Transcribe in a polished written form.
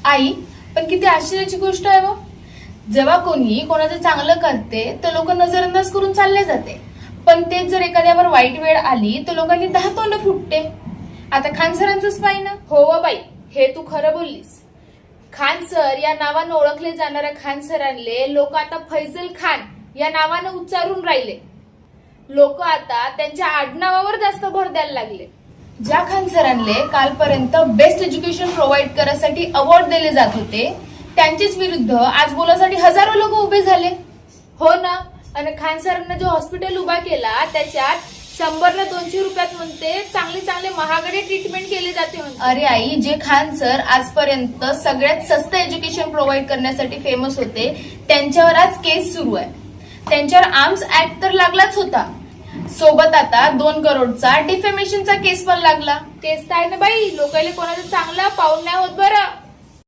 आई, पण किती आश्चर्याची गोष्ट आहे. जेव्हा कोणी कोणाचं चांगलं करते तर लोक नजरअंदाज करून चालले जाते, पण तेच जर एखाद्यावर वाईट वेळ आली तर लोकांनी 10 तोंड फुटते. आता खान सरांचंच पाहिजे ना. हो व बाई, हे तू खरं बोललीस. खान सर या नावानं ओळखले जाणाऱ्या खान सरांले लोक आता फैजल खान या नावानं उच्चारून राहिले. लोक आता त्यांच्या आडनावावर जास्त भर द्यायला लागले. ज्या खान सरांले कालपर्यंत बेस्ट एज्युकेशन प्रोव्हाइड करण्यासाठी अवॉर्ड दिले जात होते, त्यांच्याच विरुद्ध आज बोलासाठी हजारो लोक उभे झाले. हो ना. आणि खान सरांना जो हॉस्पिटल उभा केला त्याच्यात 100 ला 200 रुपयात म्हणते चांगले चांगले महागडे ट्रीटमेंट केले जाते म्हणते. अरे आई, जे खान सर आजपर्यंत सगळ्यात स्वस्त एज्युकेशन प्रोव्हाइड करण्यासाठी फेमस होते, त्यांच्यावर आज केस सुरू आहे. त्यांच्यावर आर्म्स ऍक्ट तर लागलाच होता, सोबत आता 2 करोडचा डिफेमेशनचा केस पण लागला. तेच तर आहे ना बाई, लोकांना कोणाचं चांगलं पाऊल नाही होत बरं.